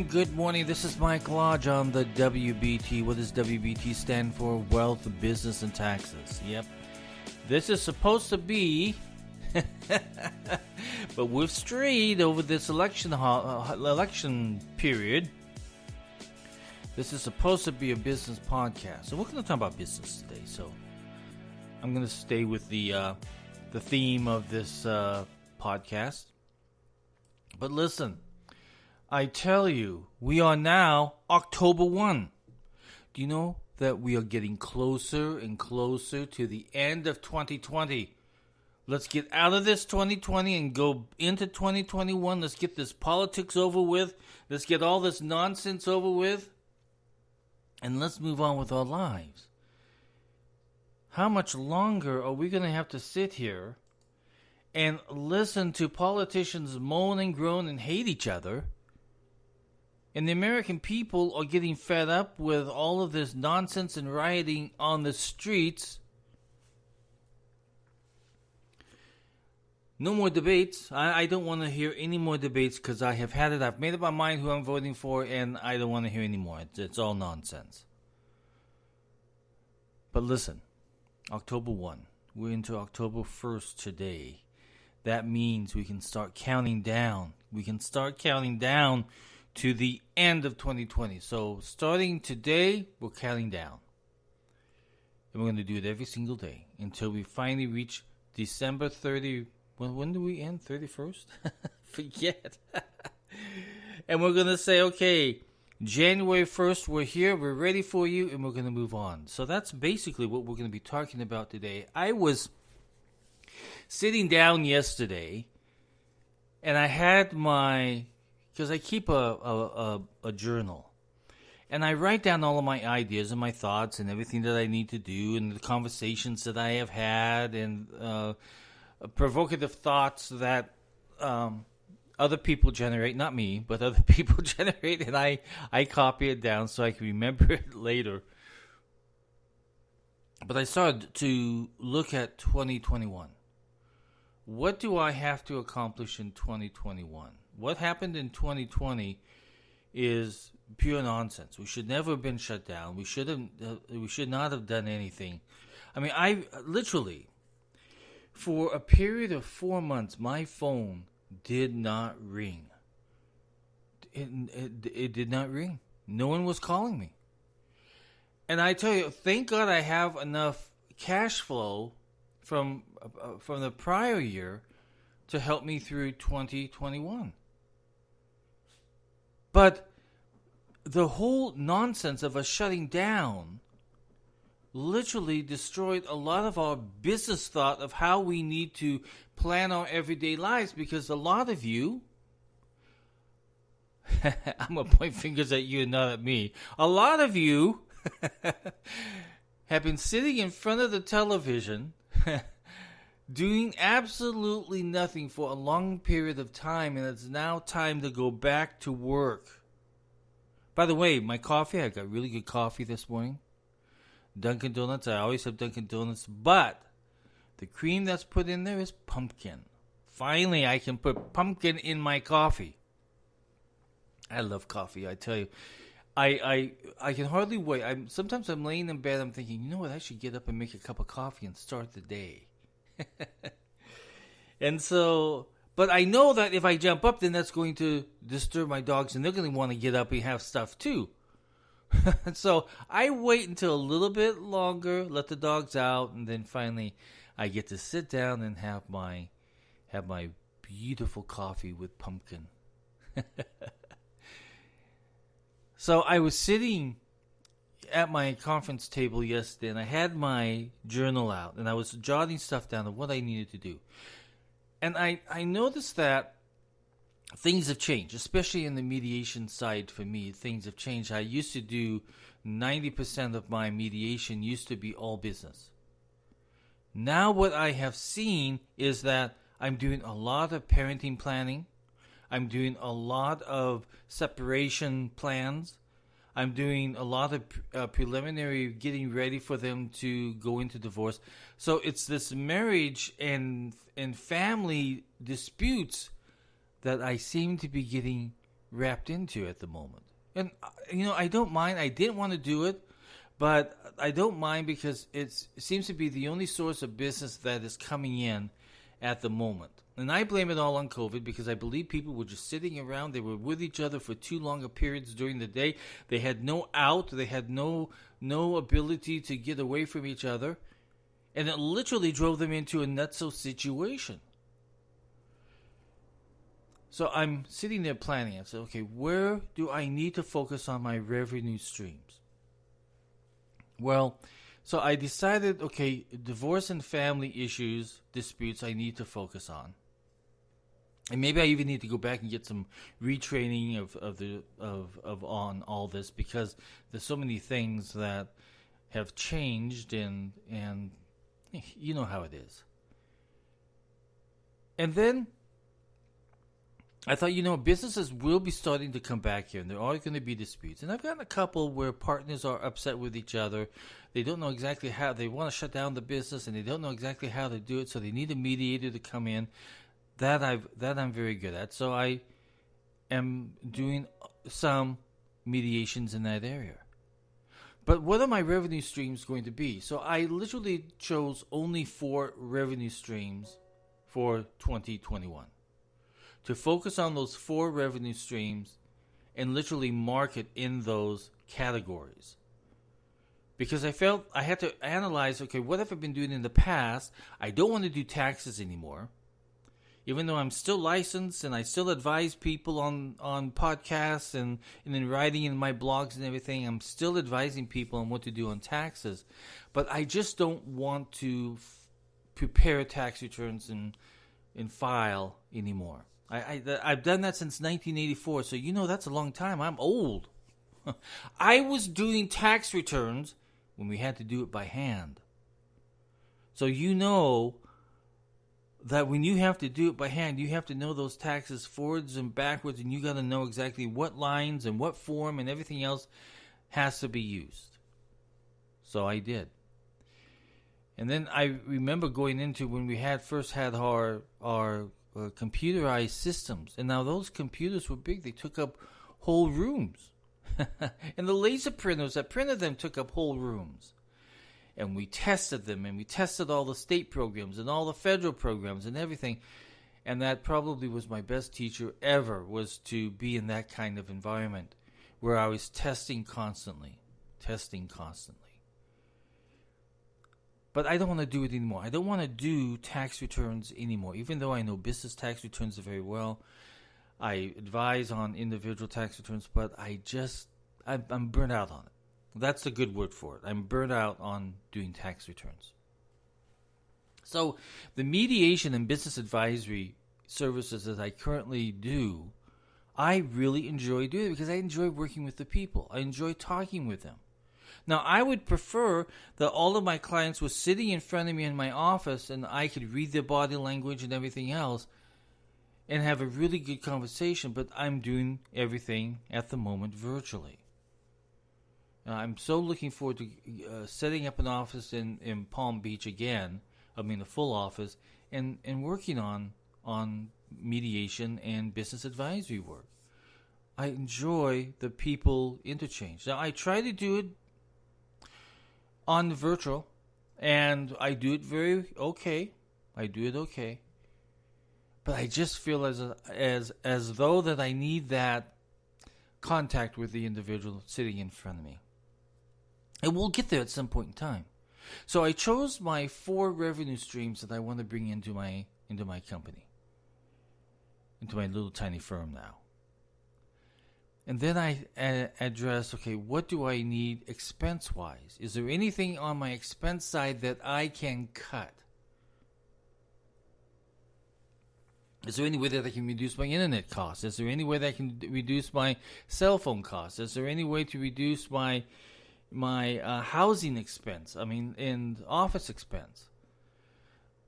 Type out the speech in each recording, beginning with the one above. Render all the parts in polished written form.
good morning. This is Mike Lodge on the WBT. What does WBT stand for? Wealth, Business, and Taxes. Yep. This is supposed to be, but we've strayed over this election period. This is supposed to be a business podcast. So we're going to talk about business today. So I'm going to stay with the theme of this podcast. But listen, I tell you, we are now October 1. Do you know that we are getting closer and closer to the end of 2020? Let's get out of this 2020 and go into 2021. Let's get this politics over with. Let's get all this nonsense over with. And let's move on with our lives. How much longer are we going to have to sit here and listen to politicians moan and groan and hate each other? And the American people are getting fed up with all of this nonsense and rioting on the streets. No more debates. I don't want to hear any more debates because I have had it. I've made up my mind who I'm voting for, and I don't want to hear any more. It's all nonsense. But listen, October 1. We're into October 1st today. That means we can start counting down. We can start counting down to the end of 2020. So starting today, we're counting down. And we're going to do it every single day until we finally reach December 30. When do we end? 31st? Forget. And we're going to say, okay, January 1st, we're here, we're ready for you, and we're going to move on. So that's basically what we're going to be talking about today. I was sitting down yesterday, and I had because I keep a journal, and I write down all of my ideas and my thoughts and everything that I need to do and the conversations that I have had and provocative thoughts that other people generate, not me, but other people generate, and I copy it down so I can remember it later. But I started to look at 2021. What do I have to accomplish in 2021? What happened in 2020 is pure nonsense. We should never have been shut down. We should not have done anything. I mean, I literally, for a period of 4 months, my phone did not ring. It did not ring. No one was calling me. And I tell you, thank God I have enough cash flow from the prior year to help me through 2021. But the whole nonsense of us shutting down literally destroyed a lot of our business thought of how we need to plan our everyday lives, because a lot of you, I'm going to point fingers at you and not at me, a lot of you have been sitting in front of the television doing absolutely nothing for a long period of time, and it's now time to go back to work. By the way, my coffee, I got really good coffee this morning. Dunkin' Donuts, I always have Dunkin' Donuts, but the cream that's put in there is pumpkin. Finally, I can put pumpkin in my coffee. I love coffee, I tell you. I can hardly wait. Sometimes I'm laying in bed, I'm thinking, you know what, I should get up and make a cup of coffee and start the day. And so, but I know that if I jump up, then that's going to disturb my dogs, and they're going to want to get up and have stuff too. So I wait until a little bit longer, let the dogs out, and then finally I get to sit down and have my beautiful coffee with pumpkin. So I was sitting at my conference table yesterday, and I had my journal out, and I was jotting stuff down of what I needed to do. And I noticed that things have changed, especially in the mediation side for me. Things have changed. I used to do 90% of my mediation used to be all business. Now what I have seen is that I'm doing a lot of parenting planning. I'm doing a lot of separation plans. I'm doing a lot of preliminary getting ready for them to go into divorce. So it's this marriage and family disputes that I seem to be getting wrapped into at the moment. And, I don't mind. I didn't want to do it, but I don't mind because it seems to be the only source of business that is coming in at the moment. And I blame it all on COVID because I believe people were just sitting around. They were with each other for too long a periods during the day. They had no out. They had no ability to get away from each other. And it literally drove them into a nutso situation. So I'm sitting there planning. I said, okay, where do I need to focus on my revenue streams? Well, so I decided, okay, divorce and family issues, disputes I need to focus on. And maybe I even need to go back and get some retraining of on all this because there's so many things that have changed and you know how it is. And then I thought, businesses will be starting to come back here and there are going to be disputes. And I've gotten a couple where partners are upset with each other. They don't know exactly how. They want to shut down the business and they don't know exactly how to do it. So they need a mediator to come in. That I'm very good at. So I am doing some mediations in that area. But what are my revenue streams going to be? So I literally chose only 4 revenue streams for 2021. To focus on those 4 revenue streams and literally market in those categories. Because I felt I had to analyze, okay, what have I been doing in the past? I don't want to do taxes anymore. Even though I'm still licensed and I still advise people on podcasts and in writing in my blogs and everything, I'm still advising people on what to do on taxes. But I just don't want to prepare tax returns and file anymore. I've done that since 1984, so that's a long time. I'm old. I was doing tax returns when we had to do it by hand. So that when you have to do it by hand, you have to know those taxes forwards and backwards, and you got to know exactly what lines and what form and everything else has to be used. So I did. And then I remember going into when we first had our computerized systems, and now those computers were big. They took up whole rooms. And the laser printers that printed them took up whole rooms. And we tested them, and we tested all the state programs and all the federal programs and everything. And that probably was my best teacher ever, was to be in that kind of environment where I was testing constantly. But I don't want to do it anymore. I don't want to do tax returns anymore, even though I know business tax returns very well. I advise on individual tax returns, but I'm burnt out on it. That's a good word for it. I'm burnt out on doing tax returns. So the mediation and business advisory services that I currently do, I really enjoy doing it because I enjoy working with the people. I enjoy talking with them. Now, I would prefer that all of my clients were sitting in front of me in my office and I could read their body language and everything else and have a really good conversation, but I'm doing everything at the moment virtually. I'm so looking forward to setting up an office in Palm Beach again, a full office, and working on mediation and business advisory work. I enjoy the people interchange. Now, I try to do it on the virtual, and I do it okay. But I just feel as though that I need that contact with the individual sitting in front of me. And we'll get there at some point in time. So I chose my 4 revenue streams that I want to bring into my company, into my little tiny firm now. And then I address, okay, what do I need expense-wise? Is there anything on my expense side that I can cut? Is there any way that I can reduce my internet costs? Is there any way that I can reduce my cell phone costs? Is there any way to reduce my housing expense, and office expense?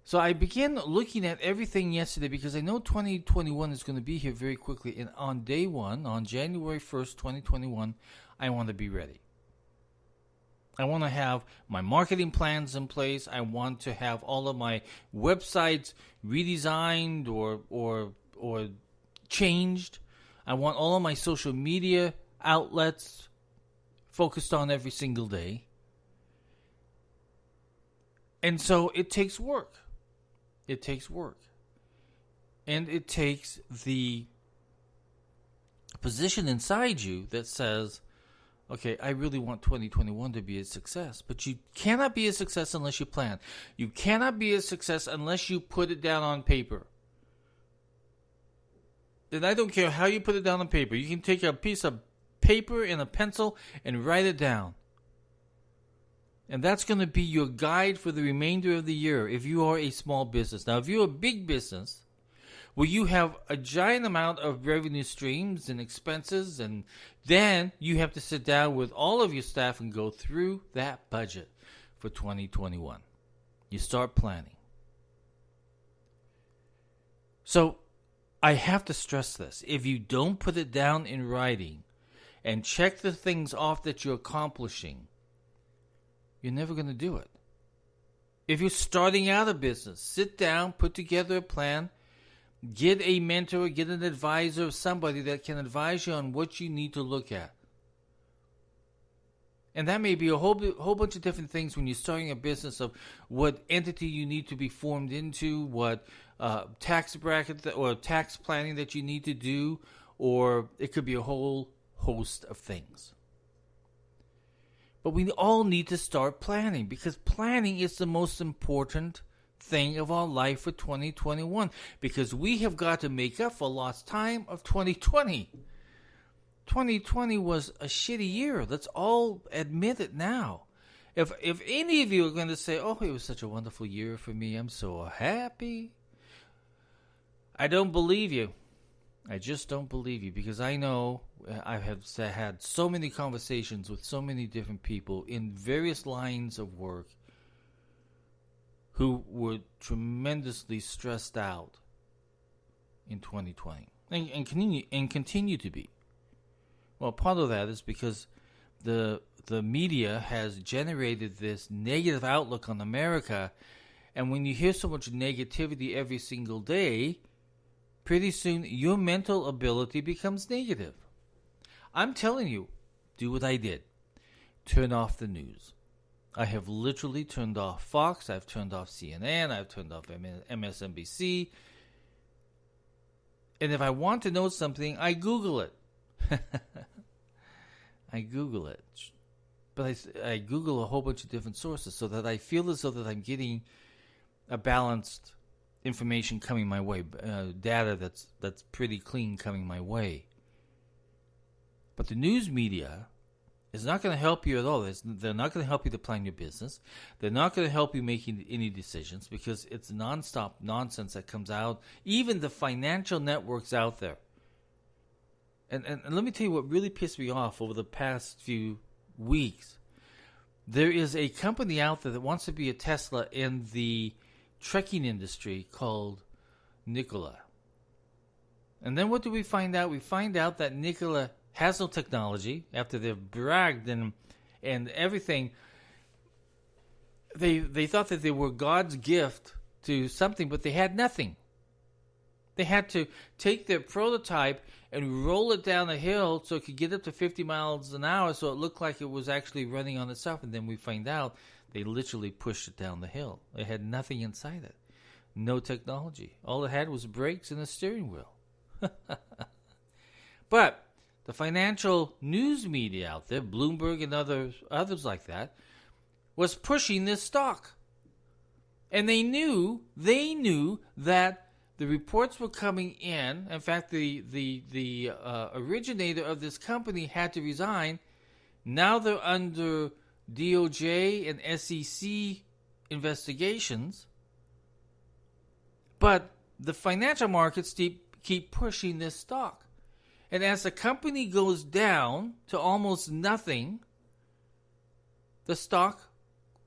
So I began looking at everything yesterday because I know 2021 is going to be here very quickly. And on day 1, on January 1st, 2021, I want to be ready. I want to have my marketing plans in place. I want to have all of my websites redesigned or changed. I want all of my social media outlets focused on every single day. And so it takes work. It takes work. And it takes the position inside you that says, okay, I really want 2021 to be a success. But you cannot be a success unless you plan. You cannot be a success unless you put it down on paper. And I don't care how you put it down on paper. You can take a piece of paper and a pencil and write it down. And that's going to be your guide for the remainder of the year if you are a small business. Now, if you're a big business, where you have a giant amount of revenue streams and expenses, and then you have to sit down with all of your staff and go through that budget for 2021. You start planning. So, I have to stress this. If you don't put it down in writing and check the things off that you're accomplishing, you're never going to do it. If you're starting out a business, sit down, put together a plan, get a mentor, get an advisor, somebody that can advise you on what you need to look at. And that may be a whole bunch of different things when you're starting a business, of what entity you need to be formed into, what tax bracket or tax planning that you need to do, or it could be a whole host of things. But we all need to start planning, because planning is the most important thing of our life for 2021, because we have got to make up for lost time of 2020. 2020 was a shitty year. Let's all admit it now. If any of you are going to say, oh, it was such a wonderful year for me, I'm so happy, I don't believe you. I just don't believe you, because I know I have had so many conversations with so many different people in various lines of work who were tremendously stressed out in 2020 and continue to be. Well, part of that is because the media has generated this negative outlook on America, and when you hear so much negativity every single day, pretty soon your mental ability becomes negative. I'm telling you, do what I did. Turn off the news. I have literally turned off Fox, I've turned off CNN, I've turned off MSNBC. And if I want to know something, I Google it. I Google it. But I Google a whole bunch of different sources so that I feel as though that I'm getting a balanced information coming my way, data that's pretty clean coming my way. But the news media is not going to help you at all. They're not going to help you to plan your business. They're not going to help you making any decisions, because it's nonstop nonsense that comes out. Even the financial networks out there. And let me tell you what really pissed me off over the past few weeks. There is a company out there that wants to be a Tesla in the trekking industry called Nikola. And then what do we find out? We find out that Nikola has no technology after they've bragged and everything. They thought that they were God's gift to something, but they had nothing. They had to take their prototype and roll it down a hill so it could get up to 50 miles an hour, so it looked like it was actually running on itself. And then we find out they literally pushed it down the hill. It had nothing inside it. No technology. All it had was brakes and a steering wheel. But the financial news media out there, Bloomberg and others like that, was pushing this stock. And they knew that the reports were coming in. In fact, the originator of this company had to resign. Now they're under DOJ and SEC investigations. But the financial markets keep pushing this stock. And as the company goes down to almost nothing, the stock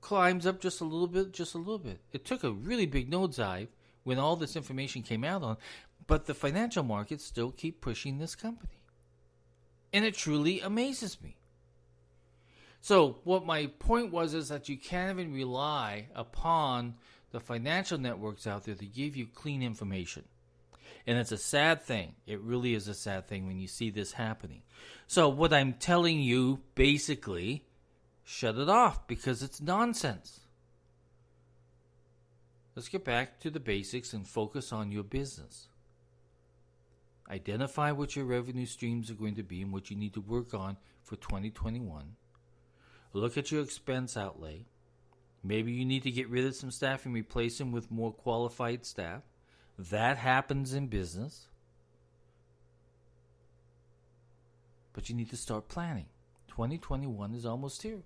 climbs up just a little bit. It took a really big nosedive when all this information came out on, but the financial markets still keep pushing this company. And it truly amazes me. So what my point was is that you can't even rely upon the financial networks out there to give you clean information. And it's a sad thing. It really is a sad thing when you see this happening. So what I'm telling you, basically, shut it off because it's nonsense. Let's get back to the basics and focus on your business. Identify what your revenue streams are going to be and what you need to work on for 2021. Look at your expense outlay. Maybe you need to get rid of some staff and replace them with more qualified staff. That happens in business. But you need to start planning. 2021 is almost here.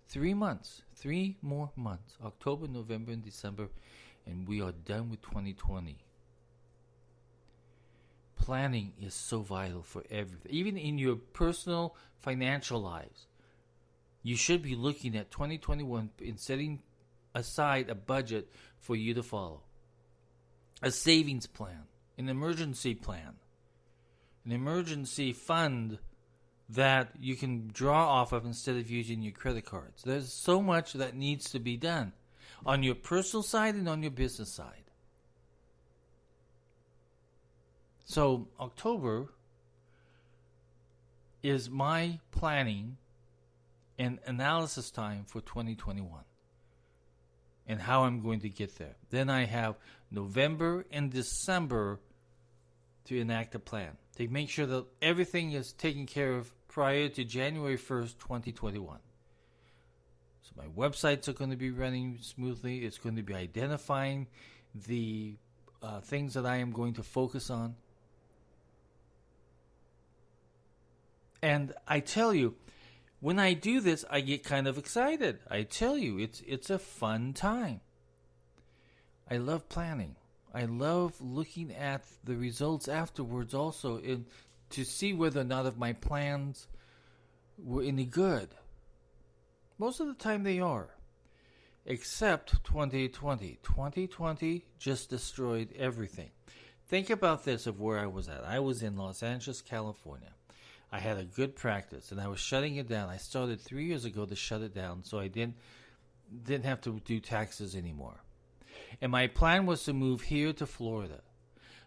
3 months. 3 more months. October, November, and December. And we are done with 2020. Planning is so vital for everything. Even in your personal financial lives. You should be looking at 2021 and setting aside a budget for you to follow. A savings plan, an emergency plan, an emergency fund that you can draw off of instead of using your credit cards. There's so much that needs to be done on your personal side and on your business side. So October is my planning and analysis time for 2021 and how I'm going to get there. Then I have November and December to enact a plan to make sure that everything is taken care of prior to January 1st, 2021. So my websites are going to be running smoothly. It's going to be identifying the things that I am going to focus on. And I tell you, when I do this, I get kind of excited. I tell you, it's a fun time. I love planning. I love looking at the results afterwards also to see whether or not if my plans were any good. Most of the time they are. Except 2020. 2020 just destroyed everything. Think about this of where I was at. I was in Los Angeles, California. I had a good practice, and I was shutting it down. I started 3 years ago to shut it down, so I didn't have to do taxes anymore. And my plan was to move here to Florida.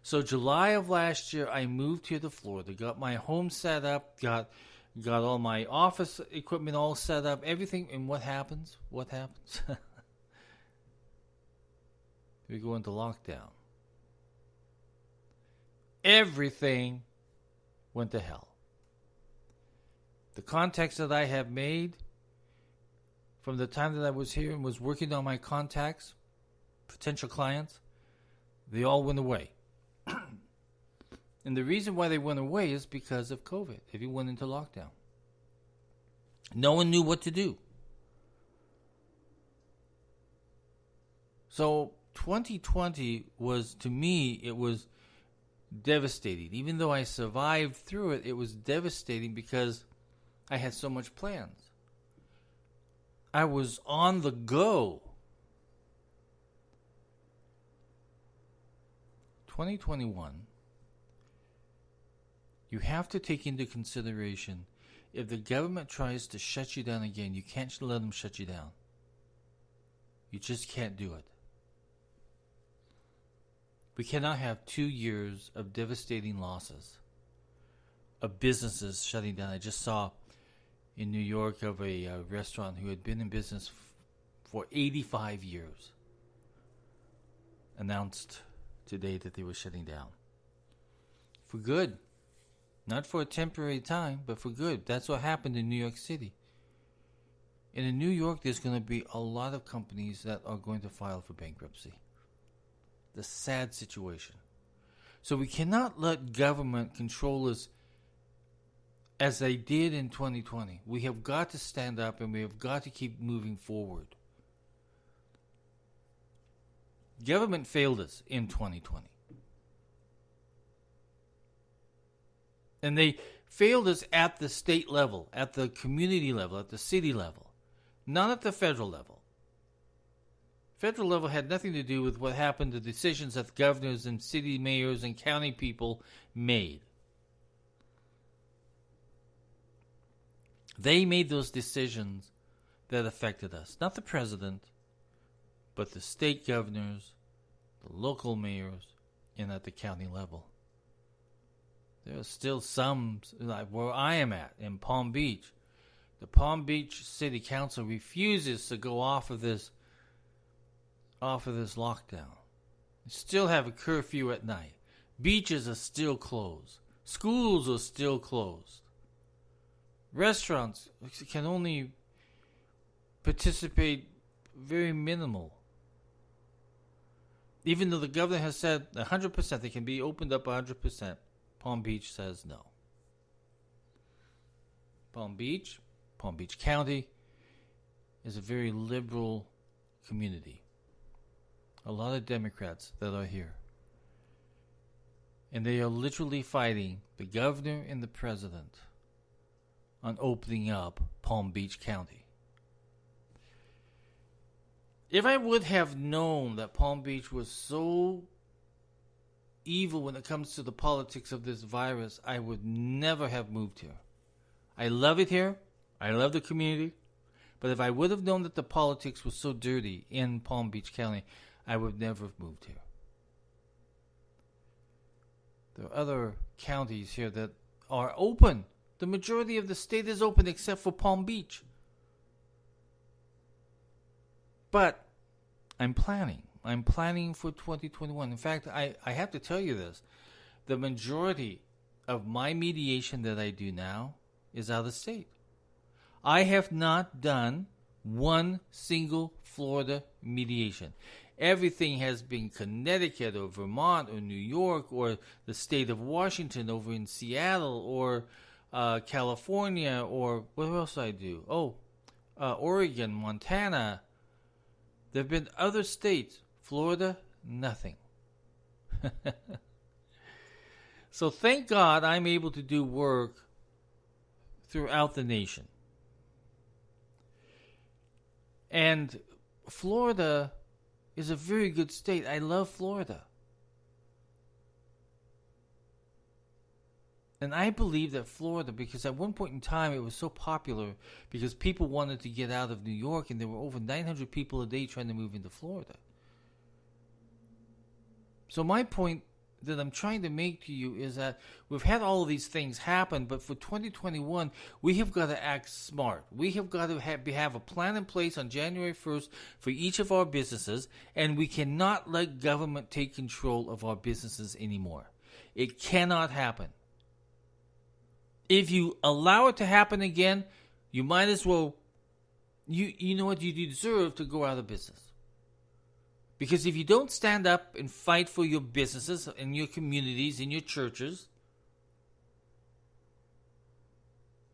So July of last year, I moved here to Florida, got my home set up, got all my office equipment all set up, everything. And what happens? What happens? We go into lockdown. Everything went to hell. The contacts that I have made from the time that I was here and was working on my contacts, potential clients, they all went away. And the reason why they went away is because of COVID. Everyone went into lockdown. No one knew what to do. So 2020 was, to me, it was devastating. Even though I survived through it, it was devastating because I had so much plans. I was on the go. 2021, you have to take into consideration if the government tries to shut you down again, you can't let them shut you down. You just can't do it. We cannot have 2 years of devastating losses, of businesses shutting down. I just saw in New York of a restaurant who had been in business for 85 years announced today that they were shutting down. For good. Not for a temporary time, but for good. That's what happened in New York City. And in New York, there's going to be a lot of companies that are going to file for bankruptcy. The sad situation. So we cannot let government control us as they did in 2020. We have got to stand up and we have got to keep moving forward. Government failed us in 2020. And they failed us at the state level, at the community level, at the city level, not at the federal level. Federal level had nothing to do with what happened, the decisions that governors and city mayors and county people made. They made those decisions that affected us. Not the president, but the state governors, the local mayors, and at the county level. There are still some, like where I am at in Palm Beach. The Palm Beach City Council refuses to go off of this lockdown. They still have a curfew at night. Beaches are still closed. Schools are still closed. Restaurants can only participate very minimal. Even though the governor has said 100% they can be opened up 100%, Palm Beach says no. Palm Beach County is a very liberal community. A lot of Democrats that are here. And they are literally fighting the governor and the president on opening up Palm Beach County. If I would have known that Palm Beach was so evil when it comes to the politics of this virus, I would never have moved here. I love it here. I love the community. But if I would have known that the politics was so dirty in Palm Beach County, I would never have moved here. There are other counties here that are open. The majority of the state is open except for Palm Beach. But I'm planning. I'm planning for 2021. In fact, I have to tell you this. The majority of my mediation that I do now is out of state. I have not done one single Florida mediation. Everything has been Connecticut or Vermont or New York or the state of Washington over in Seattle or California or what else I do? Oregon, Montana. There have been other states. Florida, nothing. So thank God I'm able to do work throughout the nation. And Florida is a very good state. I love Florida. And I believe that Florida, because at one point in time it was so popular because people wanted to get out of New York and there were over 900 people a day trying to move into Florida. So my point that I'm trying to make to you is that we've had all of these things happen, but for 2021, we have got to act smart. We have got to have a plan in place on January 1st for each of our businesses, and we cannot let government take control of our businesses anymore. It cannot happen. If you allow it to happen again, you might as well, you know what, you deserve to go out of business. Because if you don't stand up and fight for your businesses and your communities and your churches,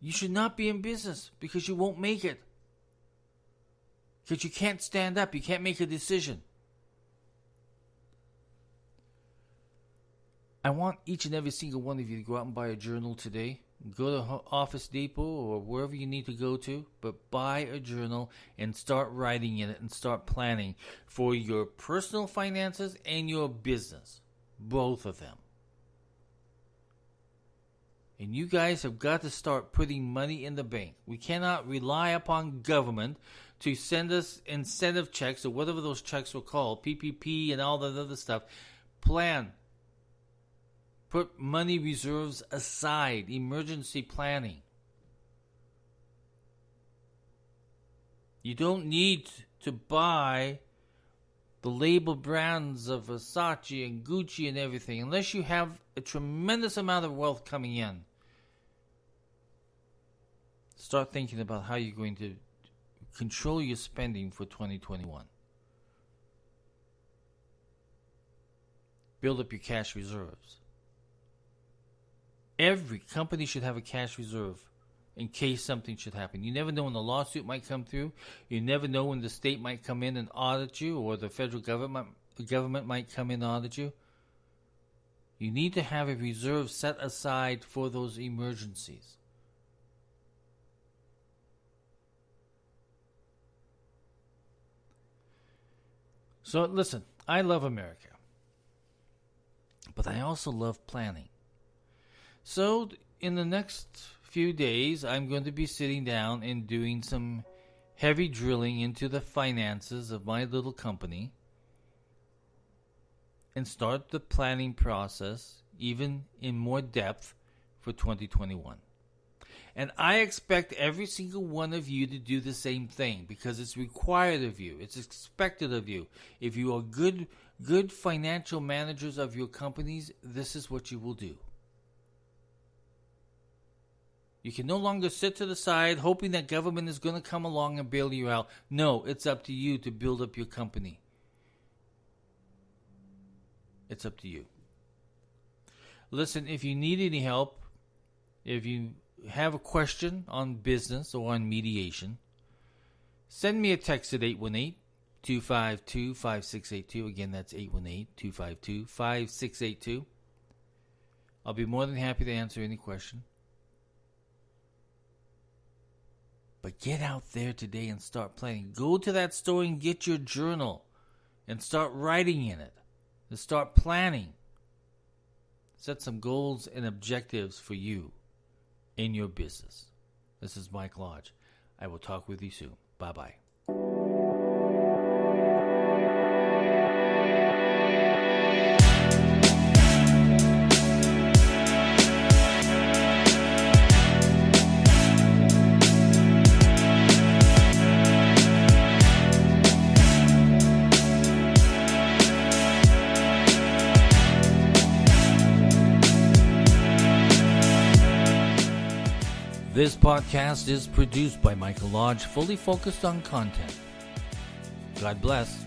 you should not be in business because you won't make it. Because you can't stand up. You can't make a decision. I want each and every single one of you to go out and buy a journal today. Go to Office Depot or wherever you need to go to, but buy a journal and start writing in it and start planning for your personal finances and your business. Both of them. And you guys have got to start putting money in the bank. We cannot rely upon government to send us incentive checks or whatever those checks were called, PPP and all that other stuff. Plan. Put money reserves aside. Emergency planning. You don't need to buy the label brands of Versace and Gucci and everything unless you have a tremendous amount of wealth coming in. Start thinking about how you're going to control your spending for 2021. Build up your cash reserves. Every company should have a cash reserve in case something should happen. You never know when a lawsuit might come through. You never know when the state might come in and audit you, or the federal government might come in and audit you. You need to have a reserve set aside for those emergencies. So listen, I love America, but I also love planning. So in the next few days, I'm going to be sitting down and doing some heavy drilling into the finances of my little company and start the planning process even in more depth for 2021. And I expect every single one of you to do the same thing because it's required of you. It's expected of you. If you are good financial managers of your companies, this is what you will do. You can no longer sit to the side hoping that government is going to come along and bail you out. No, it's up to you to build up your company. It's up to you. Listen, if you need any help, if you have a question on business or on mediation, send me a text at 818-252-5682. Again, that's 818-252-5682. I'll be more than happy to answer any question. But get out there today and start planning. Go to that store and get your journal and start writing in it. And start planning. Set some goals and objectives for you in your business. This is Mike Lodge. I will talk with you soon. Bye-bye. This podcast is produced by Michael Lodge, fully focused on content. God bless.